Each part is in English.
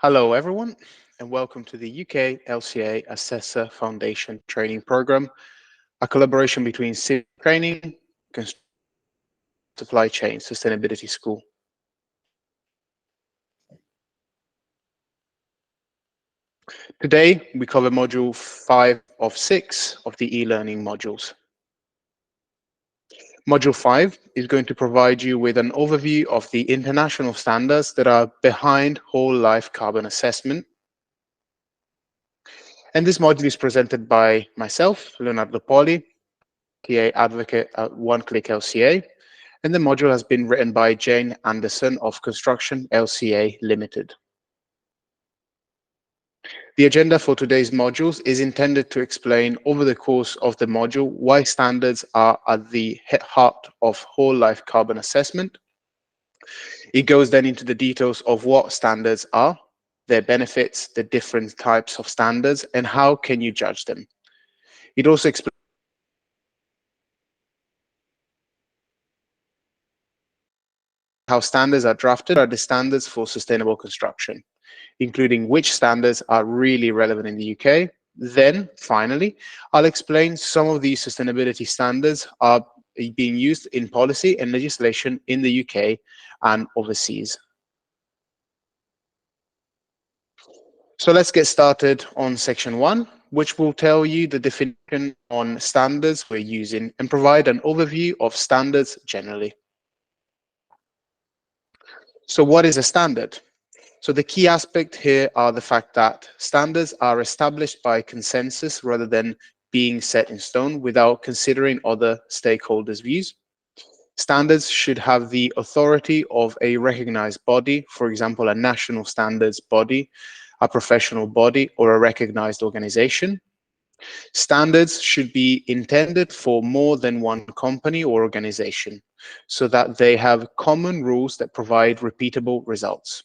Hello, everyone, and welcome to the UK LCA Assessor Foundation Training Program, a collaboration between Civil Training and Supply Chain Sustainability School. Today, we cover Module 5 of 6 of the e-learning modules. Module 5 is going to provide you with an overview of the international standards that are behind whole life carbon assessment. And this module is presented by myself, Leonardo Poli, TA advocate at One Click LCA, and the module has been written by Jane Anderson of Construction LCA Limited. The agenda for today's modules is intended to explain over the course of the module why standards are at the heart of whole life carbon assessment. It goes then into the details of what standards are, their benefits, the different types of standards, and how can you judge them. It also explains how standards are drafted are the standards for sustainable construction, including which standards are really relevant in the UK. Then, finally, I'll explain some of these sustainability standards are being used in policy and legislation in the UK and overseas. So let's get started on section 1, which will tell you the definition on standards we're using and provide an overview of standards generally. So what is a standard? So the key aspect here are the fact that standards are established by consensus rather than being set in stone without considering other stakeholders' views. Standards should have the authority of a recognized body, for example, a national standards body, a professional body, or a recognized organization. Standards should be intended for more than one company or organization so that they have common rules that provide repeatable results.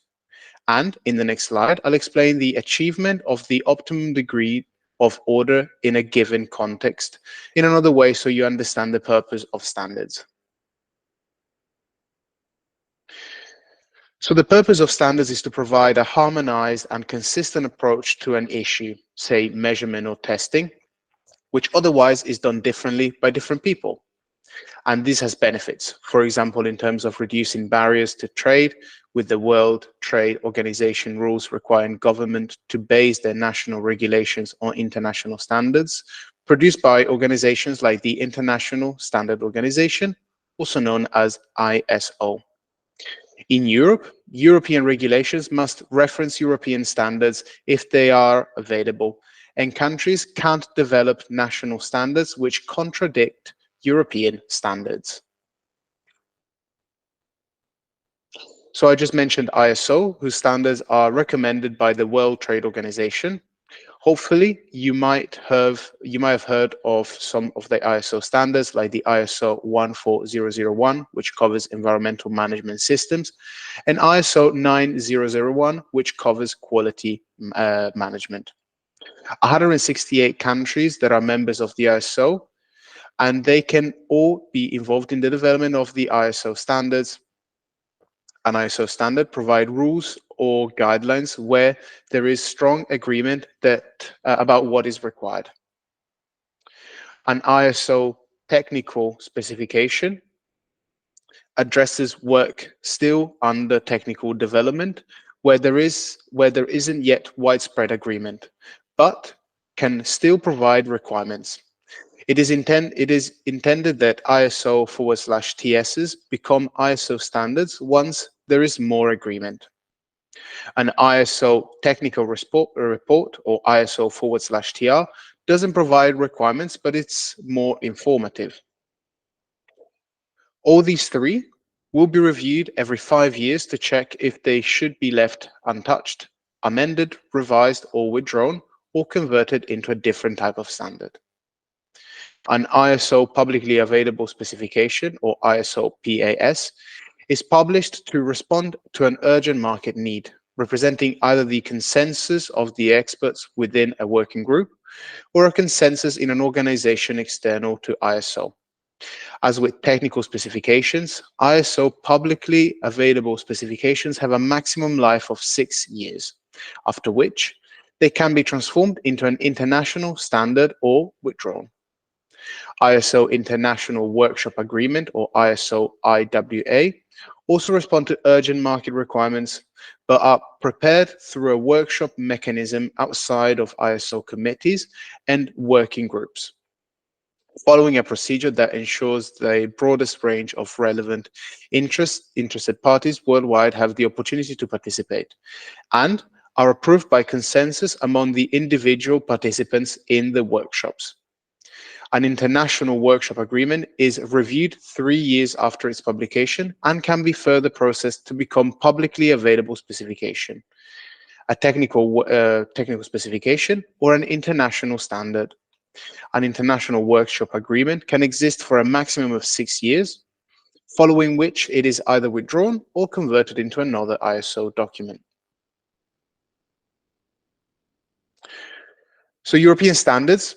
And in the next slide, I'll explain the achievement of the optimum degree of order in a given context in another way so you understand the purpose of standards. So the purpose of standards is to provide a harmonized and consistent approach to an issue, say measurement or testing, which otherwise is done differently by different people. And this has benefits, for example, in terms of reducing barriers to trade, with the World Trade Organization rules requiring government to base their national regulations on international standards produced by organizations like the International Standard Organization, also known as ISO. In Europe, European regulations must reference European standards if they are available, and countries can't develop national standards which contradict European standards. So I just mentioned ISO, whose standards are recommended by the World Trade Organization. Hopefully, you might have heard of some of the ISO standards, like the ISO 14001, which covers environmental management systems, and ISO 9001, which covers quality management. 168 countries that are members of the ISO, and they can all be involved in the development of the ISO standards. An ISO standard provide rules or guidelines where there is strong agreement that about what is required. An ISO technical specification addresses work still under technical development where there isn't yet widespread agreement, but can still provide requirements. It is intended that ISO/TSs become ISO standards once there is more agreement. An ISO technical report or ISO/TR doesn't provide requirements, but it's more informative. All these three will be reviewed every 5 years to check if they should be left untouched, amended, revised, or withdrawn, or converted into a different type of standard. An ISO publicly available specification, or ISO PAS, is published to respond to an urgent market need, representing either the consensus of the experts within a working group or a consensus in an organization external to ISO. As with technical specifications, ISO publicly available specifications have a maximum life of 6 years. after which they can be transformed into an international standard or withdrawn. ISO International Workshop Agreement, or ISO IWA, also respond to urgent market requirements, but are prepared through a workshop mechanism outside of ISO committees and working groups, following a procedure that ensures the broadest range of relevant interested parties worldwide have the opportunity to participate, and are approved by consensus among the individual participants in the workshops. An international workshop agreement is reviewed 3 years after its publication and can be further processed to become publicly available specification, a technical specification, or an international standard. An international workshop agreement can exist for a maximum of 6 years, following which it is either withdrawn or converted into another ISO document. So European standards,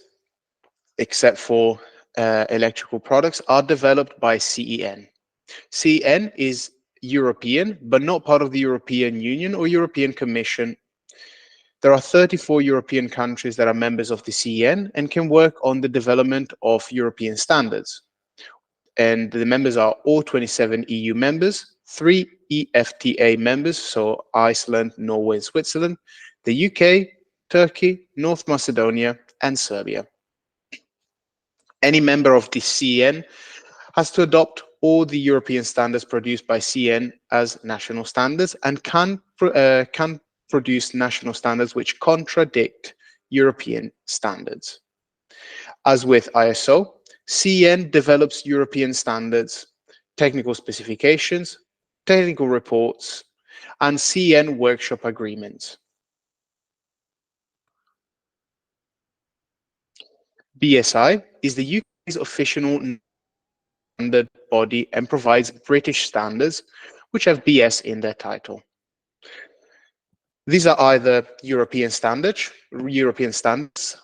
except for electrical products, are developed by CEN. CEN is European, but not part of the European Union or European Commission. There are 34 European countries that are members of the CEN and can work on the development of European standards. And the members are all 27 EU members, 3 EFTA members, so Iceland, Norway, and Switzerland, the UK, Turkey, North Macedonia, and Serbia. Any member of the CEN has to adopt all the European standards produced by CEN as national standards and can produce national standards which contradict European standards. As with ISO, CEN develops European standards, technical specifications, technical reports, and CEN workshop agreements. BSI is the UK's official standard body and provides British standards, which have BS in their title. These are either European standards,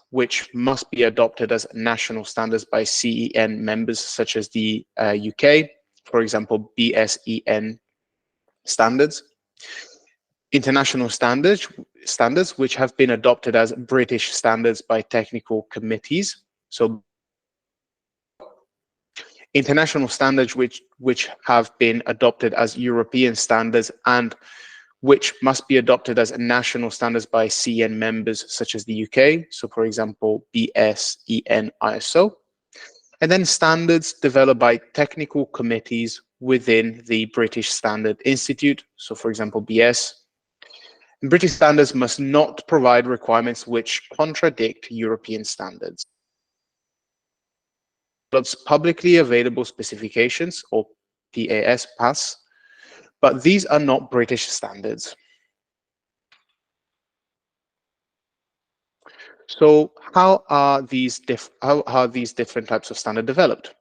which must be adopted as national standards by CEN members such as the UK, for example, BSEN standards. International standards, which have been adopted as British standards by technical committees. So international standards which have been adopted as European standards and which must be adopted as national standards by CEN members such as the UK, so for example, BSEN ISO, and then standards developed by technical committees within the British Standard Institute, so for example, BS. And British standards must not provide requirements which contradict European standards. Develops publicly available specifications, or PAS, but these are not British standards. So how are these different types of standard developed?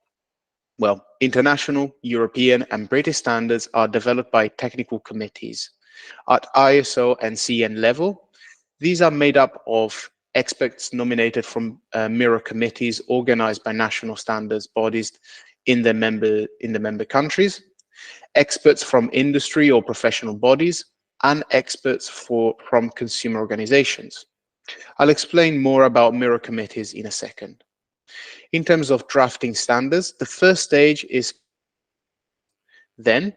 Well, international, European, and British standards are developed by technical committees. At ISO and CEN level, these are made up of experts nominated from mirror committees organized by national standards bodies in the member countries, experts from industry or professional bodies, and experts from consumer organizations. I'll explain more about mirror committees in a second. In terms of drafting standards, the first stage is then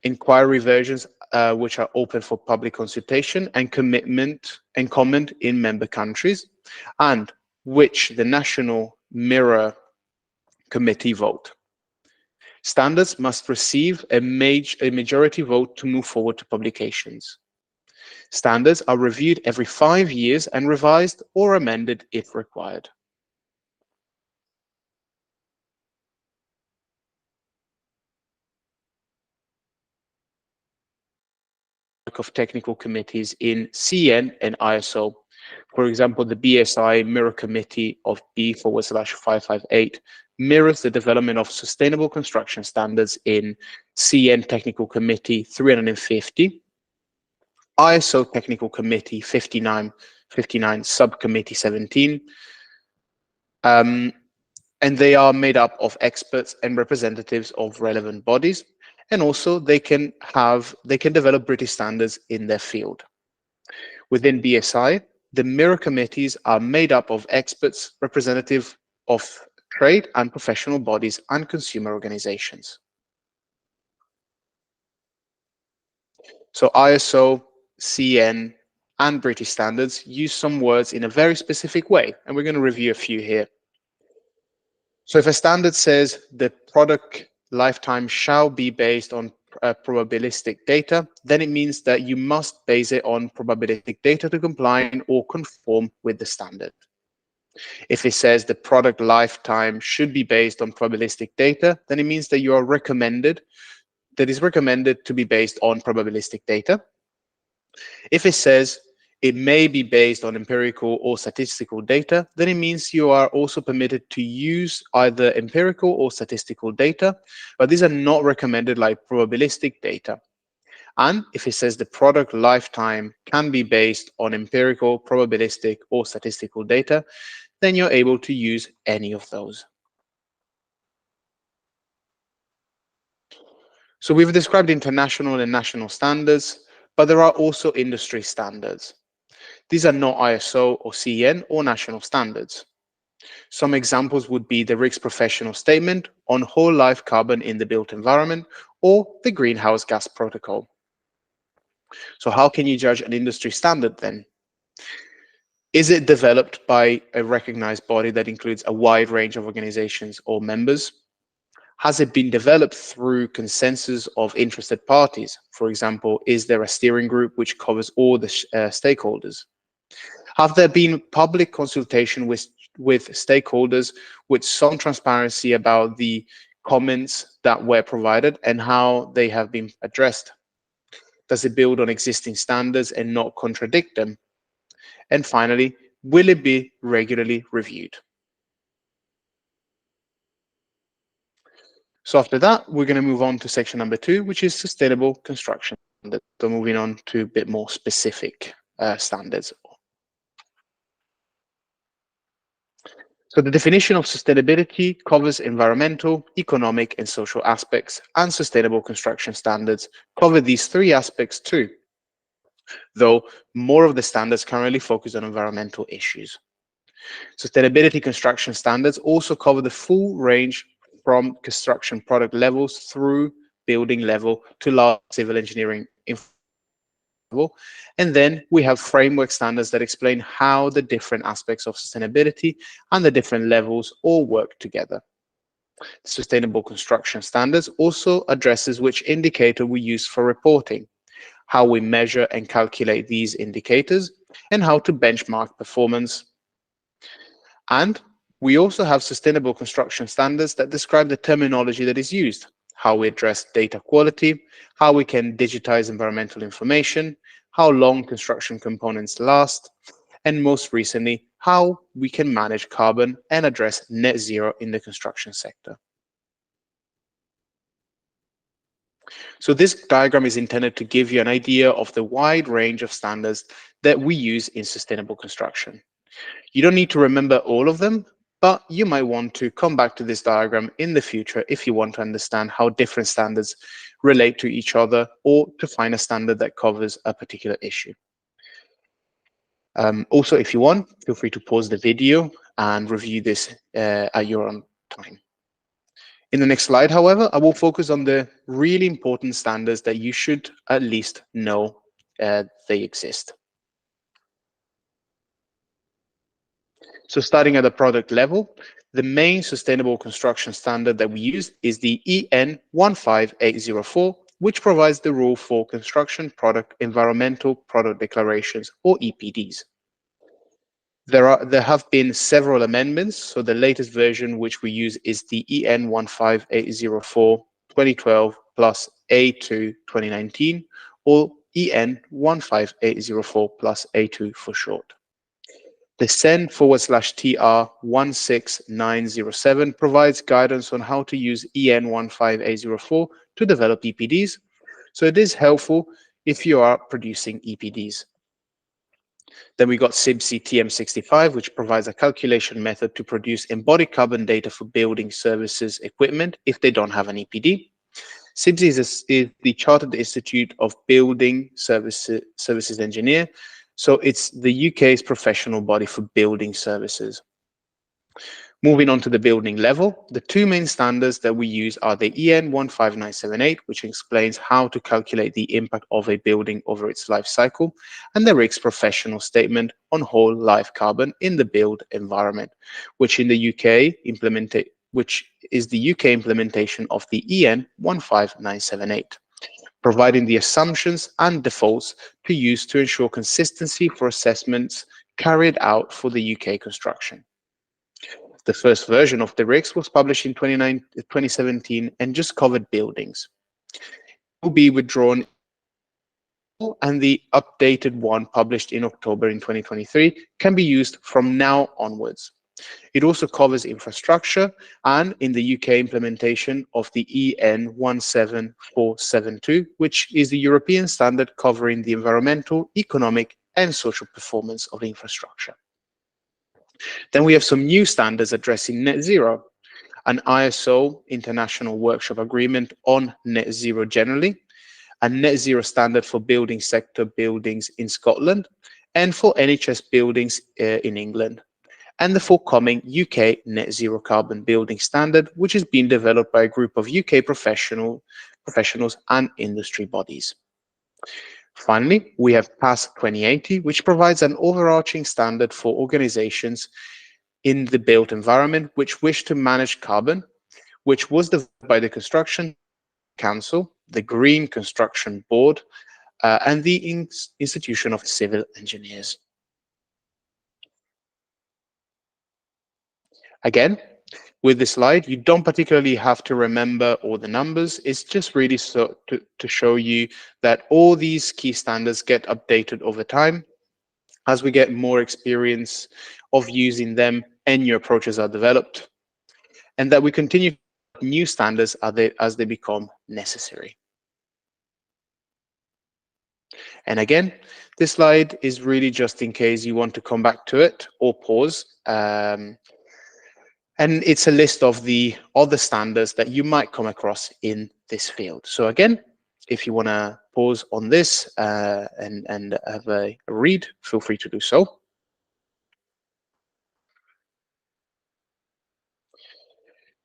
inquiry versions which are open for public consultation and commitment and comment in member countries, and which the national mirror committee vote. Standards must receive a majority vote to move forward to publications. Standards are reviewed every 5 years and revised or amended if required. Of technical committees in CEN and ISO. For example, the BSI Mirror Committee of B/558 mirrors the development of sustainable construction standards in CEN Technical Committee 350, ISO Technical Committee 59 Subcommittee 17, and they are made up of experts and representatives of relevant bodies, and also they can develop British standards in their field. Within BSI, the mirror committees are made up of experts representative of trade and professional bodies and consumer organizations. So ISO, CN, and British standards use some words in a very specific way, and we're going to review a few here. So if a standard says the product lifetime shall be based on probabilistic data, then it means that you must base it on probabilistic data to comply or conform with the standard. If it says the product lifetime should be based on probabilistic data, then it means that you are recommended, that is recommended to be based on probabilistic data. If it says it may be based on empirical or statistical data, then it means you are also permitted to use either empirical or statistical data, but these are not recommended like probabilistic data. And if it says the product lifetime can be based on empirical, probabilistic, or statistical data, then you're able to use any of those. So we've described international and national standards, but there are also industry standards. These are not ISO or CEN or national standards. Some examples would be the RICS Professional Statement on Whole Life Carbon in the Built Environment or the Greenhouse Gas Protocol. So how can you judge an industry standard then? Is it developed by a recognized body that includes a wide range of organizations or members? Has it been developed through consensus of interested parties? For example, is there a steering group which covers all the stakeholders? Have there been public consultation with stakeholders with some transparency about the comments that were provided and how they have been addressed? Does it build on existing standards and not contradict them? And finally, will it be regularly reviewed? So after that, we're going to move on to section number 2, which is sustainable construction standards. So moving on to a bit more specific standards. So the definition of sustainability covers environmental, economic, and social aspects, and sustainable construction standards cover these 3 aspects too, though more of the standards currently focus on environmental issues. Sustainability construction standards also cover the full range from construction product levels through building level to large civil engineering level. And then we have framework standards that explain how the different aspects of sustainability and the different levels all work together. Sustainable construction standards also addresses which indicator we use for reporting, how we measure and calculate these indicators, and how to benchmark performance. And we also have sustainable construction standards that describe the terminology that is used, how we address data quality, how we can digitize environmental information, how long construction components last, and most recently, how we can manage carbon and address net zero in the construction sector. So this diagram is intended to give you an idea of the wide range of standards that we use in sustainable construction. You don't need to remember all of them, but you might want to come back to this diagram in the future if you want to understand how different standards relate to each other or to find a standard that covers a particular issue. Also, if you want, feel free to pause the video and review this at your own time. In the next slide, however, I will focus on the really important standards that you should at least know they exist. So starting at the product level, the main sustainable construction standard that we use is the EN 15804, which provides the rule for construction product environmental product declarations, or EPDs. There have been several amendments, so the latest version which we use is the EN 15804 2012 plus A2 2019, or EN 15804 plus A2 for short. The CEN/TR 16907 provides guidance on how to use EN 15804 to develop EPDs, so it is helpful if you are producing EPDs. Then we got CIBSE TM65, which provides a calculation method to produce embodied carbon data for building services equipment if they don't have an EPD. CIBSE is the Chartered Institute of Building Services Engineer, So it's the UK's professional body for building services. Moving on to the building level, the two main standards that we use are the EN 15978, which explains how to calculate the impact of a building over its life cycle, and the RICS professional statement on whole life carbon in the built environment, which is the UK implementation of the EN 15978, providing the assumptions and defaults to use to ensure consistency for assessments carried out for the UK construction. The first version of the RICS was published in 2017 and just covered buildings. It will be withdrawn, and the updated one published in October in 2023 can be used from now onwards. It also covers infrastructure and in the UK implementation of the EN 17472, which is the European standard covering the environmental, economic and social performance of infrastructure. Then we have some new standards addressing net zero, an ISO International Workshop Agreement on net zero generally, a net zero standard for building sector buildings in Scotland and for NHS buildings in England, and the forthcoming UK net zero carbon building standard, which is being developed by a group of UK professionals and industry bodies. Finally, we have PAS 2080, which provides an overarching standard for organizations in the built environment which wish to manage carbon, which was developed by the Construction Council, the Green Construction Board, and the Institution of Civil Engineers. Again, with this slide, you don't particularly have to remember all the numbers. It's just really so to show you that all these key standards get updated over time as we get more experience of using them and new approaches are developed, and that we continue new standards as they become necessary. And again, this slide is really just in case you want to come back to it or pause. And it's a list of the other standards that you might come across in this field. So again, if you want to pause on this and have a read, feel free to do so.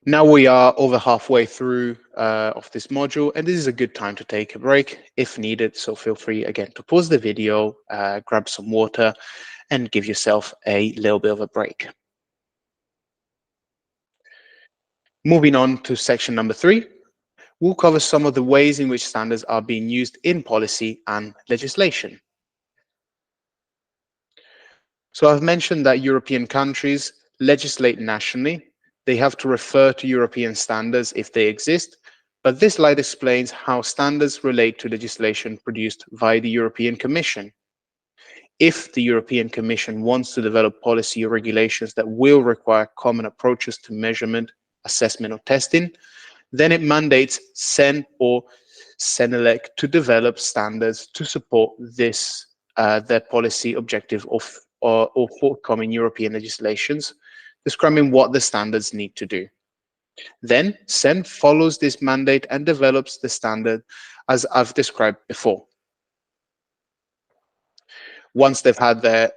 Now we are over halfway through of this module, and this is a good time to take a break if needed. So feel free again to pause the video, grab some water, and give yourself a little bit of a break. Moving on to section number 3, we'll cover some of the ways in which standards are being used in policy and legislation. So I've mentioned that European countries legislate nationally. They have to refer to European standards if they exist, but this slide explains how standards relate to legislation produced by the European Commission. If the European Commission wants to develop policy or regulations that will require common approaches to measurement, assessment or testing, then it mandates CEN or CENELEC to develop standards to support this their policy objective of or forthcoming European legislations, describing what the standards need to do. Then CEN follows this mandate and develops the standard as I've described before. Once they've had their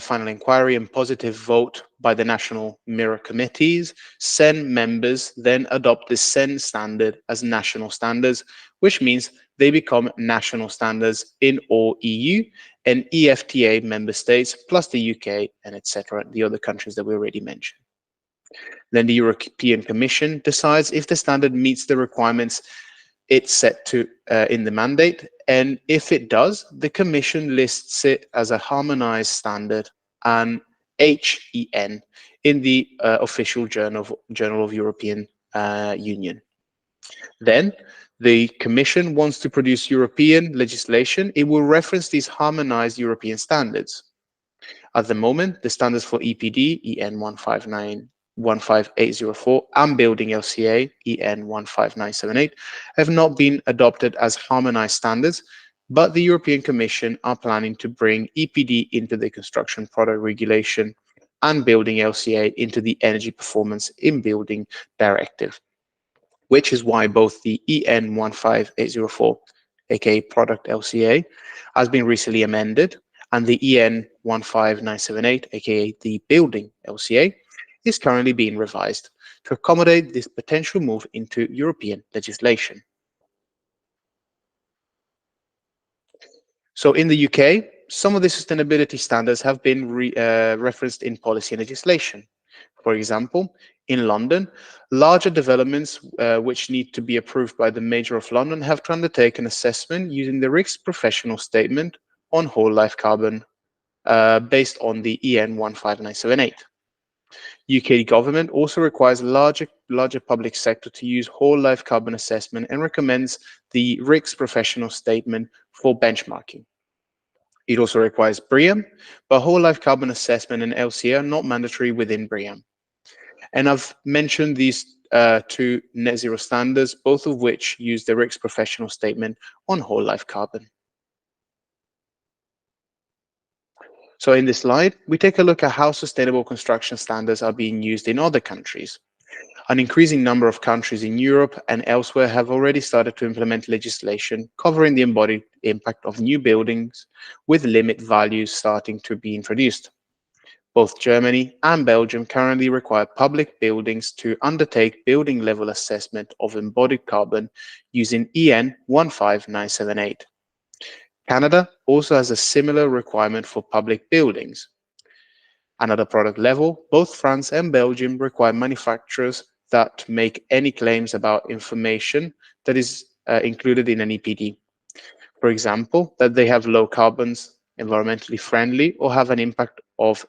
final inquiry and positive vote by the national mirror committees, CEN members then adopt the CEN standard as national standards, which means they become national standards in all EU and EFTA member states, plus the UK and etc., the other countries that we already mentioned. Then the European Commission decides if the standard meets the requirements it's set to in the mandate, and if it does, the Commission lists it as a harmonized standard, an HEN, in the official Journal of European Union. Then the Commission wants to produce European legislation. It will reference these harmonized European standards. At the moment, the standards for EPD, EN 15804, and Building LCA, EN 15978, have not been adopted as harmonized standards, but the European Commission are planning to bring EPD into the Construction Product Regulation and Building LCA into the Energy Performance in Building Directive, which is why both the EN 15804, aka Product LCA, has been recently amended, and the EN 15978, aka the Building LCA, is currently being revised to accommodate this potential move into European legislation. So in the UK, some of the sustainability standards have been referenced in policy and legislation. For example, in London, larger developments which need to be approved by the Mayor of London have to undertake an assessment using the RICS professional statement on whole life carbon based on the EN 15978. UK government also requires larger public sector to use whole life carbon assessment and recommends the RICS professional statement for benchmarking. It also requires BREEAM, but whole life carbon assessment and LCA are not mandatory within BREEAM. And I've mentioned these two net zero standards, both of which use the RICS professional statement on whole life carbon. So in this slide, we take a look at how sustainable construction standards are being used in other countries. An increasing number of countries in Europe and elsewhere have already started to implement legislation covering the embodied impact of new buildings, with limit values starting to be introduced. Both Germany and Belgium currently require public buildings to undertake building level assessment of embodied carbon using EN 15978. Canada also has a similar requirement for public buildings. And at a product level, both France and Belgium require manufacturers that make any claims about information that is included in an EPD. For example, that they have low carbons, environmentally friendly, or have an impact of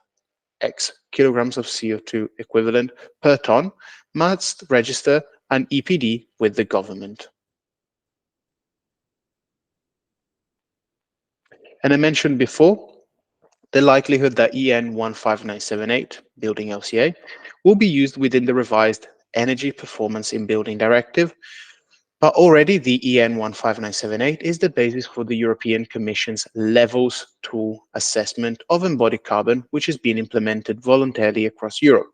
X kilograms of CO2 equivalent per ton, must register an EPD with the government. And I mentioned before, the likelihood that EN 15978, Building LCA, will be used within the revised Energy Performance in Building Directive, but already the EN 15978 is the basis for the European Commission's Levels tool assessment of embodied carbon, which has been implemented voluntarily across Europe.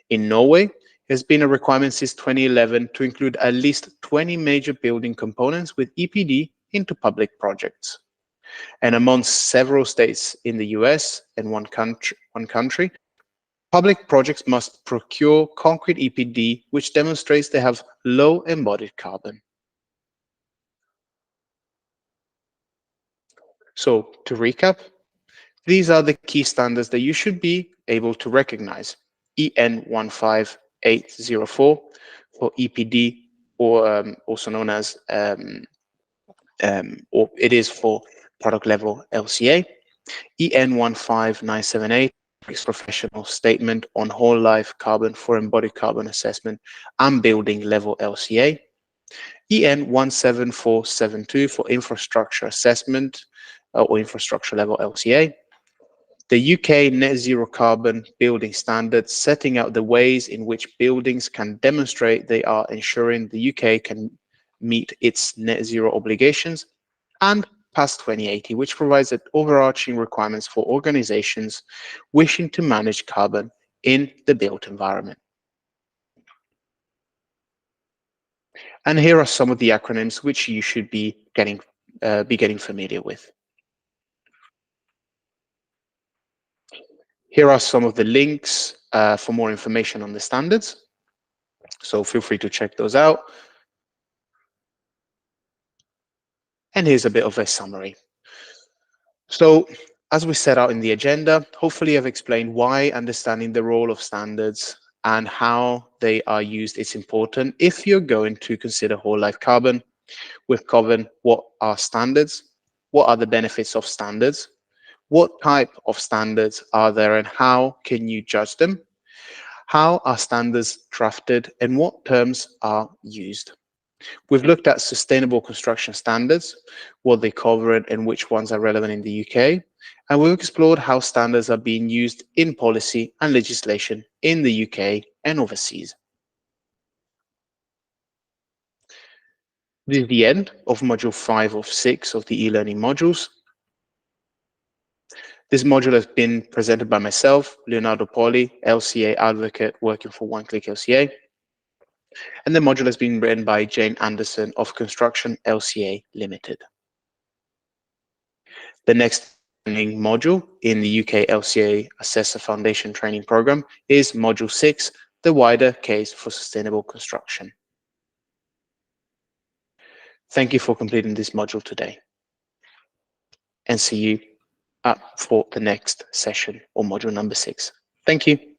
In Norway, there's been a requirement since 2011 to include at least 20 major building components with EPD into public projects. And amongst several states in the US and one country, public projects must procure concrete EPD, which demonstrates they have low embodied carbon. So to recap, these are the key standards that you should be able to recognize. EN 15804 for EPD, or also known as, or it is for product level LCA. EN 15978, professional statement on whole life carbon for embodied carbon assessment and building level LCA. EN 17472 for infrastructure assessment or infrastructure level LCA. The UK net zero carbon building standards, setting out the ways in which buildings can demonstrate they are ensuring the UK can meet its net zero obligations, and past 2080, which provides overarching requirements for organizations wishing to manage carbon in the built environment. And here are some of the acronyms which you should be getting familiar with. Here are some of the links for more information on the standards. So feel free to check those out. And here's a bit of a summary. So as we set out in the agenda, hopefully I've explained why understanding the role of standards and how they are used is important if you're going to consider whole life carbon. We've covered what are standards, what are the benefits of standards, what type of standards are there and how can you judge them, how are standards drafted, and what terms are used. We've looked at sustainable construction standards, what they cover and which ones are relevant in the UK, and we've explored how standards are being used in policy and legislation in the UK and overseas. This is the end of module 5 of 6 of the e-learning modules. This module has been presented by myself, Leonardo Poli, LCA advocate working for One Click LCA. And the module has been written by Jane Anderson of Construction LCA Limited. The next module in the UK LCA Assessor Foundation Training Program is Module 6, the wider case for sustainable construction. Thank you for completing this module today, and see you for the next session or module number 6. Thank you.